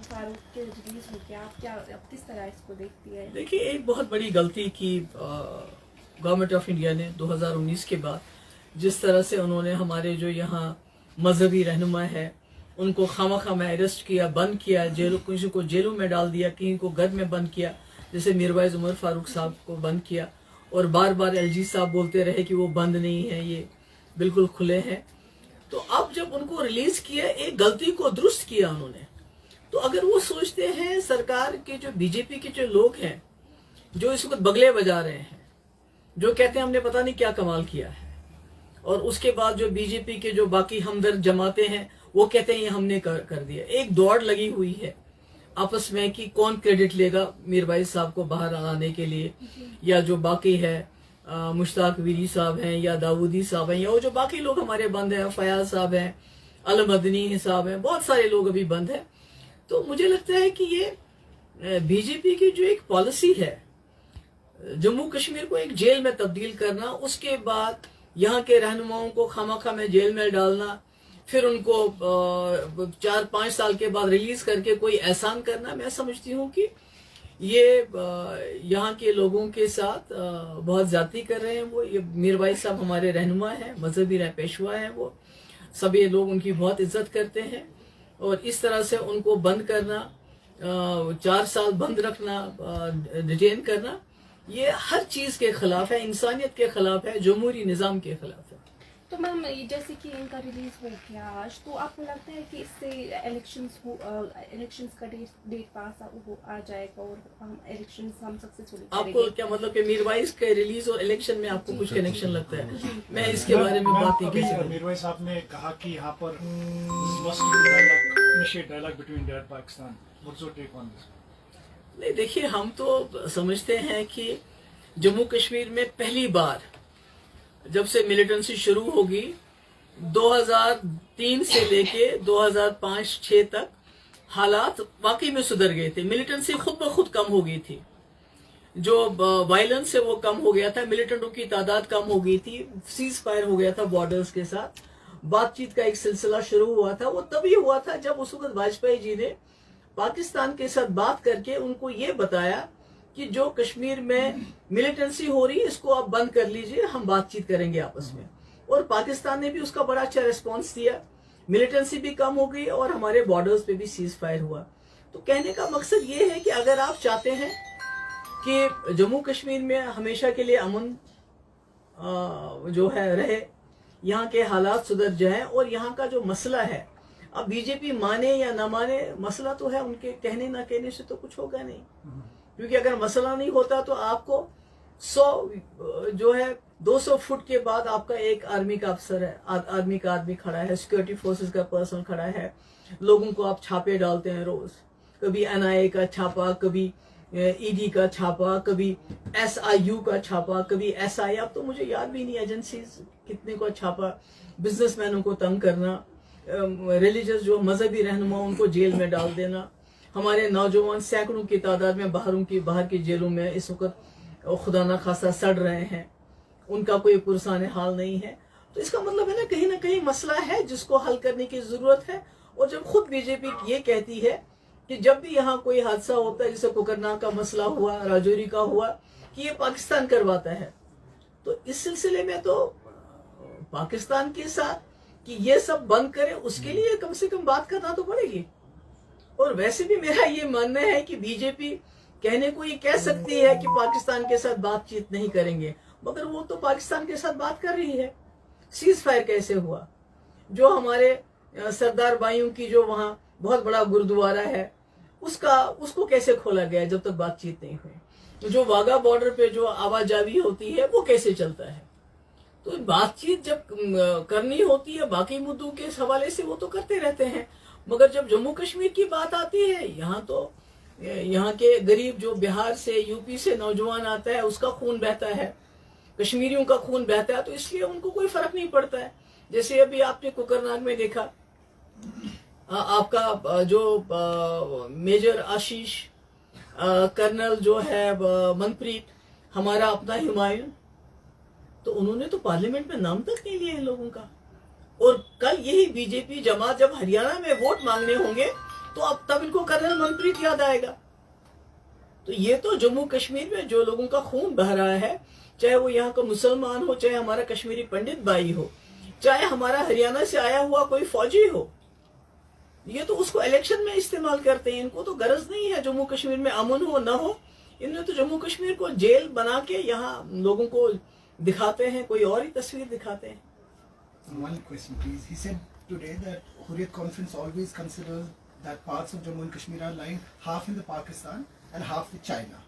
फारूक के रिलीज हो गया, आप किस तरह इसको देखती है? देखिए, एक बहुत बड़ी गलती की गवर्नमेंट ऑफ इंडिया ने 2019 के बाद, जिस तरह से उन्होंने हमारे जो यहाँ मजहबी रहनुमा है उनको खामखा में अरेस्ट किया, बंद किया, किसी को जेलों में डाल दिया, कहीं को घर में बंद किया, जैसे मीरवाइज उमर फारूक साहब को बंद किया, और बार बार एलजी साहब बोलते रहे कि वो बंद नहीं है, ये बिल्कुल खुले हैं। तो अब जब उनको रिलीज किया, एक गलती को दुरुस्त किया उन्होंने। तो अगर वो सोचते हैं, सरकार के जो बीजेपी के जो लोग हैं जो इस वक्त बगले बजा रहे हैं, जो कहते हैं हमने पता नहीं क्या कमाल किया है, और उसके बाद जो बीजेपी के जो बाकी हमदर्द जमाते हैं वो कहते हैं ये हमने कर दिया, एक दौड़ लगी हुई है आपस में कि कौन क्रेडिट लेगा मीरवाइज साहब को बाहर आने के लिए, या जो बाकी है मुश्ताक वीरी साहब हैं, या दाऊदी साहब हैं, या वो जो बाकी लोग हमारे बंद हैं, फयाज साहब हैं, अल मदनी साहब हैं, बहुत सारे लोग अभी बंद हैं। तो मुझे लगता है कि ये बीजेपी की जो एक पॉलिसी है, जम्मू कश्मीर को एक जेल में तब्दील करना, उसके बाद यहाँ के रहनुमाओं को खामखा में जेल में डालना, फिर उनको 4-5 साल के बाद रिलीज करके कोई एहसान करना, मैं समझती हूँ कि ये यहाँ के लोगों के साथ बहुत ज्यादती कर रहे हैं। वो ये मीरवाइज साहब हमारे रहनुमा हैं, मजहबी पेशवा हैं, वो सभी लोग उनकी बहुत इज्जत करते हैं, और इस तरह से उनको बंद करना, 4 साल बंद रखना, डिटेन करना, ये हर चीज के खिलाफ है, इंसानियत के खिलाफ है, जमहूरी निज़ाम के खिलाफ है। तो मैम, जैसे कि इनका रिलीज हो गया आज, तो आपको लगता है कि इससे इलेक्शंस का डेट पास आ जाएगा और हम इलेक्शंस हम सक्सेसफुली करेंगे? आपको क्या मतलब कि मीरवाइज के रिलीज और इलेक्शन में आपको कुछ कनेक्शन लगता है? मैं इसके बारे में बात नहीं कर सकता। मीरवाइज साहब ने कहा कि यहाँ पर डायलॉग बिटवीन इंडिया और Pakistan, what's your take on this? नहीं, देखिए, हम तो समझते हैं कि जम्मू कश्मीर में पहली बार जब से मिलिटेंसी शुरू होगी, 2003 से लेके 2005-06 तक हालात वाकई में सुधर गए थे। मिलिटेंसी खुद ब खुद कम हो गई थी, जो वायलेंस है वो कम हो गया था, मिलिटेंटों की तादाद कम हो गई थी, सीज फायर हो गया था बॉर्डर्स के साथ, बातचीत का एक सिलसिला शुरू हुआ था। वो तभी हुआ था जब उस वक्त वाजपेयी जी ने पाकिस्तान के साथ बात करके उनको ये बताया कि जो कश्मीर में मिलिटेंसी हो रही है इसको आप बंद कर लीजिए, हम बातचीत करेंगे आपस में। और पाकिस्तान ने भी उसका बड़ा अच्छा रिस्पॉन्स दिया, मिलिटेंसी भी कम हो गई और हमारे बॉर्डर्स पे भी सीज फायर हुआ। तो कहने का मकसद ये है कि अगर आप चाहते हैं कि जम्मू कश्मीर में हमेशा के लिए अमन जो है रहे, यहाँ के हालात सुधर जाए, और यहाँ का जो मसला है, अब बीजेपी माने या ना माने, मसला तो है, उनके कहने ना कहने से तो कुछ होगा नहीं। क्योंकि अगर मसला नहीं होता तो आपको 100 जो है 200 फुट के बाद आपका एक आर्मी का अफसर है, आर्मी का आदमी खड़ा है, सिक्योरिटी फोर्सेस का पर्सन खड़ा है, लोगों को आप छापे डालते हैं रोज, कभी एनआईए का छापा, कभी ईडी का छापा, कभी एसआईयू का छापा, कभी एसआई, अब तो मुझे याद भी नहीं एजेंसीज कितने को छापा, बिजनेसमैनों को तंग करना, रिलीजियस जो मजहबी रहनुमा उनको जेल में डाल देना, हमारे नौजवान सैकड़ों की तादाद में बाहर की जेलों में इस वक्त खुदा न खासा सड़ रहे हैं, उनका कोई पुरसान हाल नहीं है। तो इसका मतलब है ना कहीं मसला है जिसको हल करने की जरूरत है। और जब खुद बीजेपी ये कहती है कि जब भी यहाँ कोई हादसा होता है, जैसे कुकरनाग का मसला हुआ, राजौरी का हुआ, कि ये पाकिस्तान करवाता है, तो इस सिलसिले में तो पाकिस्तान के साथ कि ये सब बंद करे, उसके लिए कम से कम बात करना तो पड़ेगी। और वैसे भी मेरा ये मानना है कि बीजेपी कहने को ये कह सकती है कि पाकिस्तान के साथ बातचीत नहीं करेंगे, मगर वो तो पाकिस्तान के साथ बात कर रही है। सीज फायर कैसे हुआ? जो हमारे सरदार भाइयों की जो वहाँ बहुत बड़ा गुरुद्वारा है, उसको कैसे खोला गया जब तक बातचीत नहीं हुई? जो वाघा बॉर्डर पे जो आवाजावी होती है वो कैसे चलता है? तो बातचीत जब करनी होती है बाकी मुद्दों के हवाले से वो तो करते रहते हैं, मगर जब जम्मू कश्मीर की बात आती है, यहाँ के गरीब जो बिहार से, यूपी से नौजवान आता है, उसका खून बहता है, कश्मीरियों का खून बहता है, तो इसलिए उनको कोई फर्क नहीं पड़ता है। जैसे अभी आपने कुकरनाग में देखा, आपका जो मेजर आशीष, कर्नल जो है मनप्रीत, हमारा अपना हुमायूं, तो उन्होंने तो पार्लियामेंट में नाम तक नहीं लिया है लोगों का। और कल यही बीजेपी जमात जब हरियाणा में वोट मांगने होंगे تو اب तब इनको कर्नल मनप्रीत याद आएगा। तो ये तो जम्मू कश्मीर में जो लोगों का खून बह रहा है, चाहे वो यहाँ का मुसलमान हो, चाहे हमारा कश्मीरी पंडित भाई हो, चाहे हमारा हरियाणा से आया हुआ कोई फौजी हो, ये तो उसको इलेक्शन में इस्तेमाल करते हैं। इनको तो गरज नहीं है जम्मू कश्मीर में अमन हो न हो, इन्होंने तो जम्मू कश्मीर को जेल बना के यहाँ लोगों को दिखाते हैं, कोई और ही तस्वीर दिखाते हैं। One question, please. He said today that Hurriyat Conference always considers that parts of Jammu and Kashmir are lying half in the Pakistan and half with China.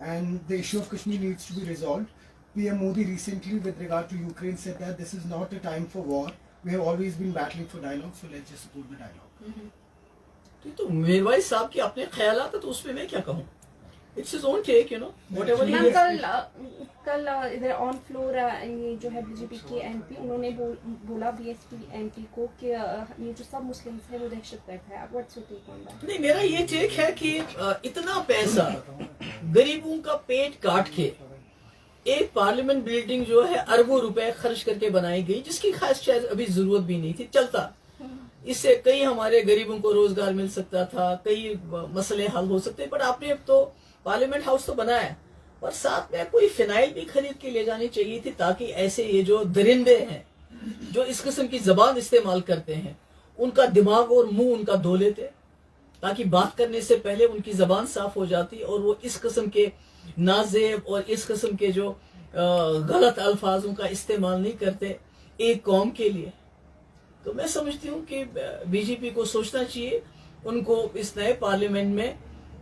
And the issue of Kashmir needs to be resolved. PM Modi recently, with regard to Ukraine, said that this is not a time for war. We have always been battling for dialogue, so let's just support the dialogue. तो मीरवाइज साहब के अपने ख्यालात है, तो उसमें मैं क्या कहूँ? It's his own take, you know. Whatever he ma'am has. कल इधर ऑन फ्लोर ये जो है बीजेपी के एमपी, उन्होंने बोला बीएसपी एमपी को कि ये जो सब मुस्लिम्स हैं वो दहशतगर्द है। What's your take on that? नहीं, मेरा ये टेक है कि इतना पैसा गरीबों का पेट काट के एक पार्लियामेंट बिल्डिंग जो है अरबों रुपए खर्च करके बनाई गई, जिसकी खास शायद अभी जरूरत भी नहीं थी, चलता। इससे कई हमारे गरीबों को रोजगार मिल सकता था, कई मसले हल हो सकते, पर आपने अब तो पार्लियामेंट हाउस तो बनाया, पर साथ में कोई फिनाइल भी खरीद के ले जानी चाहिए थी, ताकि ऐसे ये जो दरिंदे हैं जो इस किस्म की जबान इस्तेमाल करते हैं, उनका दिमाग और मुंह उनका धो लेते, ताकि बात करने से पहले उनकी जबान साफ हो जाती और वो इस किस्म के नाजेब और इस किस्म के जो गलत अल्फाजों का इस्तेमाल नहीं करते एक कौम के लिए। तो मैं समझती हूँ कि बीजेपी को सोचना चाहिए, उनको इस नए पार्लियामेंट में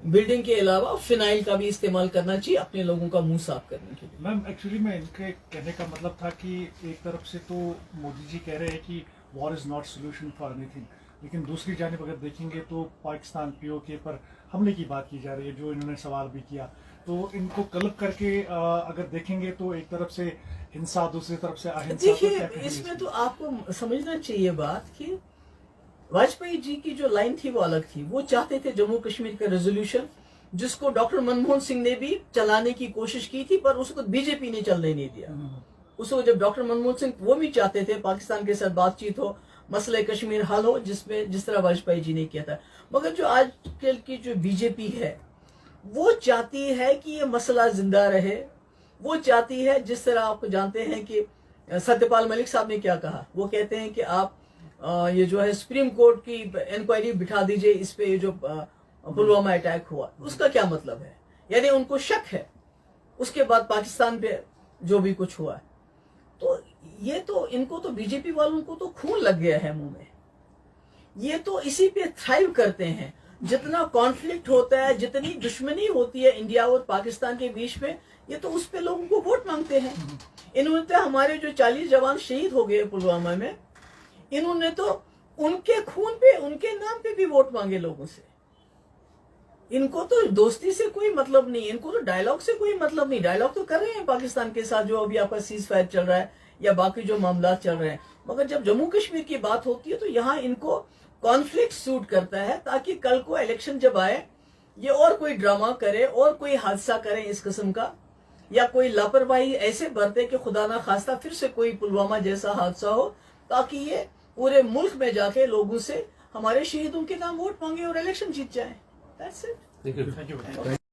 बिल्डिंग के अलावा फिनाइल का भी इस्तेमाल करना चाहिए अपने लोगों का मुंह साफ करने के लिए। मैम एक्चुअली में इनके कहने का मतलब था कि एक तरफ से तो मोदी जी कह रहे हैं कि war is not solution for anything, लेकिन दूसरी जानिब अगर देखेंगे तो पाकिस्तान पीओके पर हमले की बात की जा रही है, जो इन्होंने सवाल भी किया। तो इनको क्लब करके अगर देखेंगे तो एक तरफ से हिंसा, दूसरी तरफ से अहिंसा। देखिए, इसमें तो आपको समझना चाहिए बात कि वाजपेयी जी की जो लाइन थी वो अलग थी। वो चाहते थे जम्मू कश्मीर का रेजोल्यूशन, जिसको डॉक्टर मनमोहन सिंह ने भी चलाने की कोशिश की थी, पर उसको बीजेपी ने चलने नहीं दिया। उसको जब डॉक्टर मनमोहन सिंह वो भी चाहते थे पाकिस्तान के साथ बातचीत हो, मसले कश्मीर हल हो, जिस तरह वाजपेयी जी ने किया था। मगर जो आजकल की जो बीजेपी है वो चाहती है कि ये मसला जिंदा रहे। वो चाहती है, जिस तरह आप जानते हैं कि सत्यपाल मलिक साहब ने क्या कहा, वो कहते हैं कि आप ये जो है सुप्रीम कोर्ट की इंक्वायरी बिठा दीजिए इस पे, ये जो पुलवामा अटैक हुआ उसका क्या मतलब है। यानी उनको शक है उसके बाद पाकिस्तान पे जो भी कुछ हुआ है। तो ये तो इनको तो बीजेपी वालों को तो खून लग गया है मुंह में। ये तो इसी पे थ्राइव करते हैं। जितना कॉन्फ्लिक्ट होता है, जितनी दुश्मनी होती है इंडिया और पाकिस्तान के बीच में, ये तो उस पे लोगों को वोट मांगते हैं। इन्होंने तो हमारे जो 40 जवान शहीद हो गए पुलवामा में, इन्होंने तो उनके खून पे, उनके नाम पे भी वोट मांगे लोगों से। इनको तो दोस्ती से कोई मतलब नहीं, इनको तो डायलॉग से कोई मतलब नहीं। डायलॉग तो कर रहे हैं पाकिस्तान के साथ, जो अभी आपका सीज फायर चल रहा है या बाकी जो मामला चल रहे हैं, मगर जब जम्मू कश्मीर की बात होती है तो यहाँ इनको कॉन्फ्लिक्ट सूट करता है, ताकि कल को इलेक्शन जब आए ये और कोई ड्रामा करे और कोई हादसा करे इस किस्म का, या कोई लापरवाही ऐसे बरते कि खुदा ना खास्ता फिर से कोई पुलवामा जैसा हादसा हो, ताकि ये पूरे मुल्क में जाके लोगों से हमारे शहीदों के नाम वोट मांगे और इलेक्शन जीत जाए। That's it. Thank you.